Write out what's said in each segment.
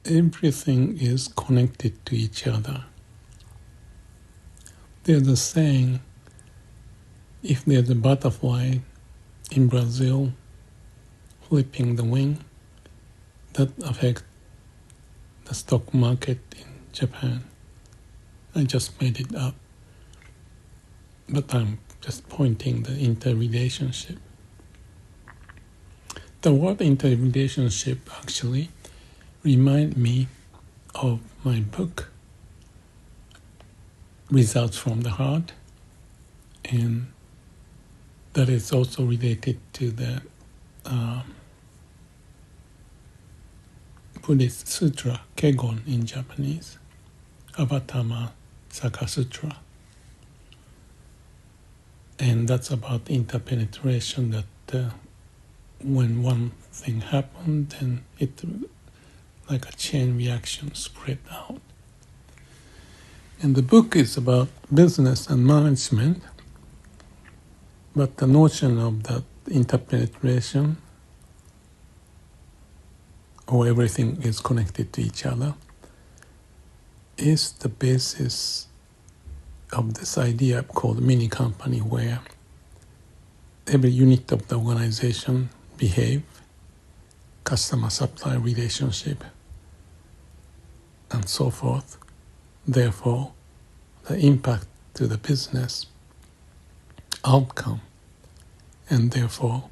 everything is connected to each other. There's a saying, if there's a butterfly in Brazil flipping the wing, that affects the stock market in Japan. I just made it up, but I'm just pointing the interrelationship. The word interrelationship actually reminds me of my book, Results from the Heart, and that is also related to the Buddhist sutra, Kegon in Japanese, Avatama Saka Sutra. And that's about interpenetration, that when one thing happened, then it, like a chain reaction, spread out. And the book is about business and management, but the notion of that interpenetration, or everything is connected to each other, is the basis of this idea called mini company, where every unit of the organization behave, customer-supply relationship, and so forth. Therefore, the impact to the business outcome, and therefore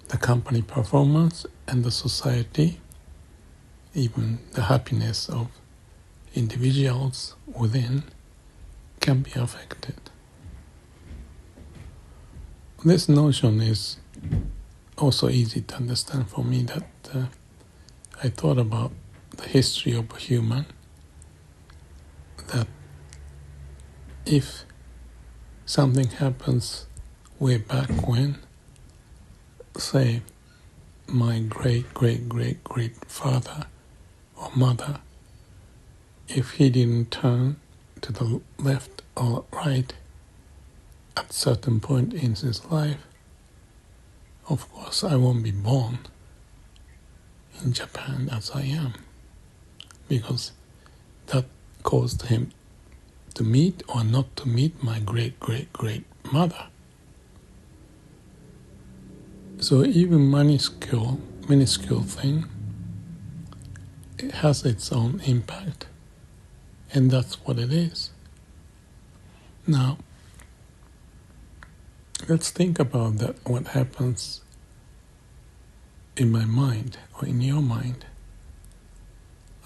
the company performance and the society, even the happiness of individuals within, can be affected. This notion is also easy to understand for me, that I thought about the history of a human, that if something happens way back when, say my great-great-great-great-father or mother, if he didn't turn to the left or right at a certain point in his life, of course I won't be born in Japan as I am, because that caused him to meet or not to meet my great-great-great-mother. So even minuscule thing, it has its own impact, and that's what it is. Now, let's think about that, what happens in my mind or in your mind.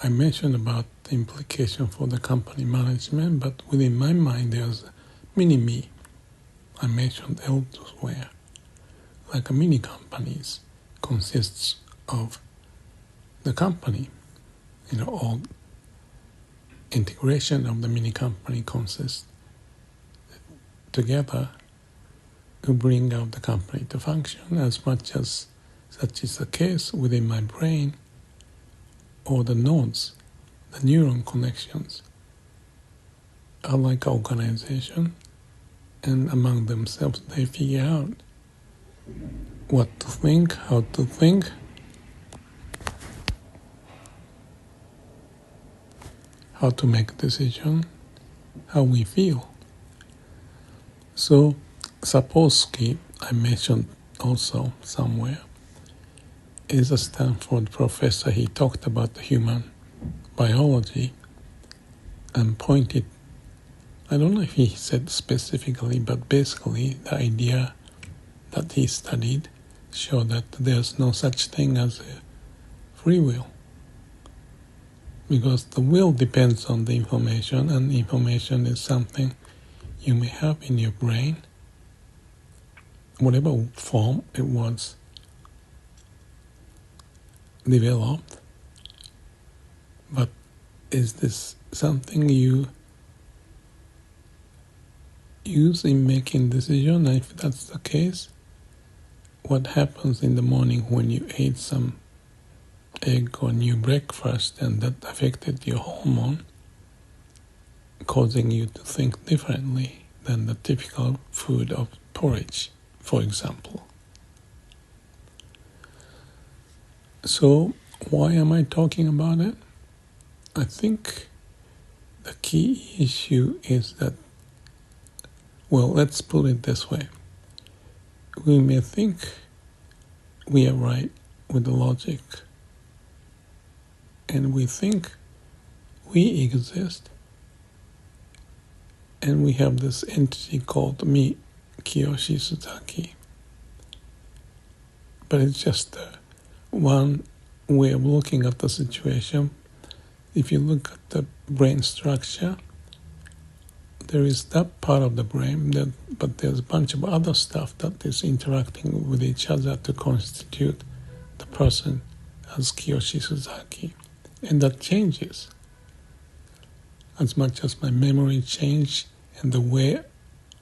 I mentioned about the implication for the company management, but within my mind there's a mini-me. I mentioned elsewhere. Like a mini companies consists of the company, all integration of the mini company consists together to bring out the company to function. As much as such is the case within my brain, or the nodes, the neuron connections, are like an organization, and among themselves they figure out what to think, how to think, how to make a decision, how we feel. So Sapolsky, I mentioned also somewhere, is a Stanford professor. He talked about the human biology and pointed, I don't know if he said specifically, but basically the idea that he studied showed that there's no such thing as a free will, because the will depends on the information, and information is something you may have in your brain, whatever form it was developed. But is this something you use in making decision? And if that's the case, what happens in the morning when you ate some egg or new breakfast and that affected your hormone, causing you to think differently than the typical food of porridge, for example. So why am I talking about it? I think the key issue is that, well, let's put it this way. We may think we are right with the logic, and we think we exist, and we have this entity called me, Kiyoshi Suzaki. But it's just one way of looking at the situation. If you look at the brain structure, there is that part of the brain, but there's a bunch of other stuff that is interacting with each other to constitute the person as Kiyoshi Suzaki. And that changes. As much as my memory changes and the way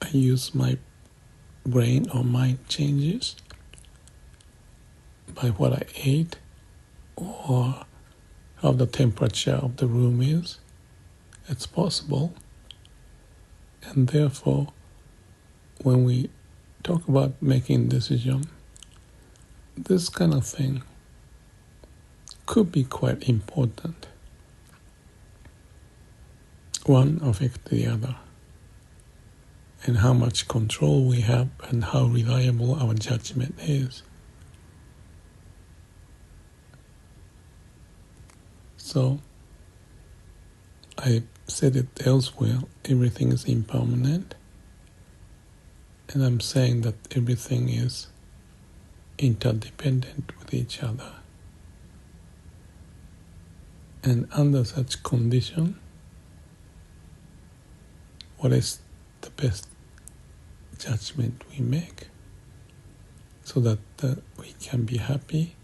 I use my brain or mind changes, by what I ate or how the temperature of the room is, it's possible. And therefore, when we talk about making decisions, this kind of thing could be quite important. One affects the other, and how much control we have and how reliable our judgment is. So, I said it elsewhere, everything is impermanent, and I'm saying that everything is interdependent with each other. And under such condition, what is the best judgment we make so that we can be happy,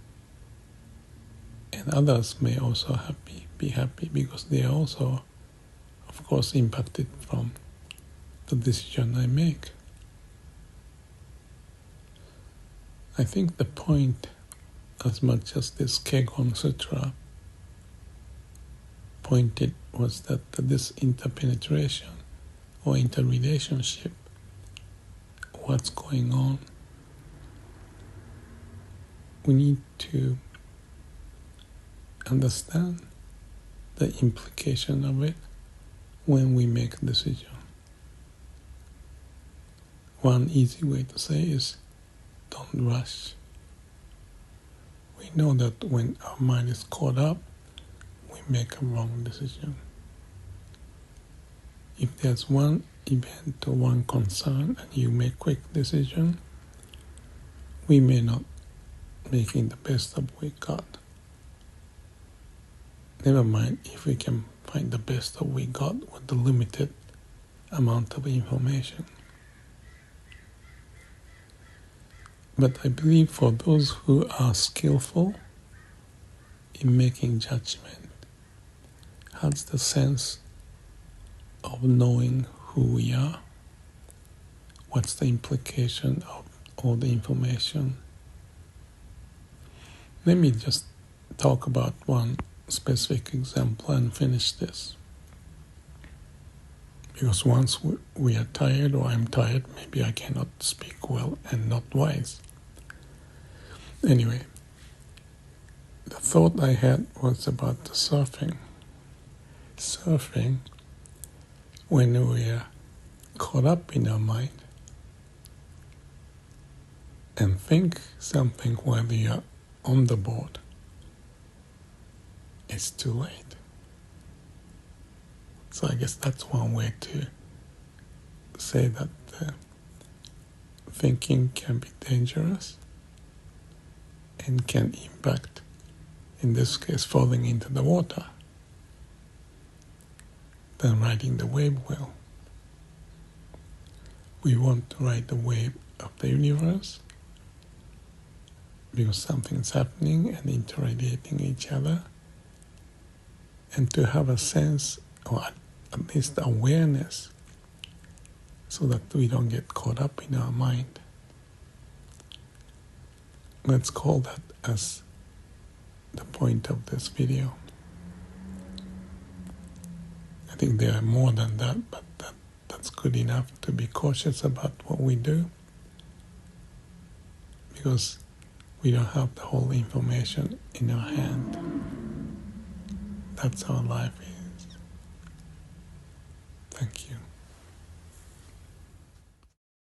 and others may also be happy because they are also, of course, impacted from the decision I make. I think the point, as much as this Kegon Sutra pointed, was that this interpenetration or interrelationship, what's going on, we need to understand the implication of it when we make a decision. One easy way to say is, don't rush. We know that when our mind is caught up, we make a wrong decision. If there's one event or one concern and you make quick decision, we may not making the best of what we got. Never mind if we can find the best of what we got with the limited amount of information. But I believe for those who are skillful in making judgment, has the sense of knowing who we are, what's the implication of all the information. Let me just talk about one specific example and finish this. Because once we are tired or I'm tired, maybe I cannot speak well and not wise. Anyway, the thought I had was about the surfing. Surfing, when we are caught up in our mind and think something while we are on the board, it's too late. So I guess that's one way to say that thinking can be dangerous and can impact, in this case, falling into the water than riding the wave well. We want to ride the wave of the universe because something's happening and interrelating each other, and to have a sense, or at least awareness, so that we don't get caught up in our mind. Let's call that as the point of this video. I think there are more than that, but that's good enough to be cautious about what we do, because we don't have the whole information in our hand. That's how life is. Thank you.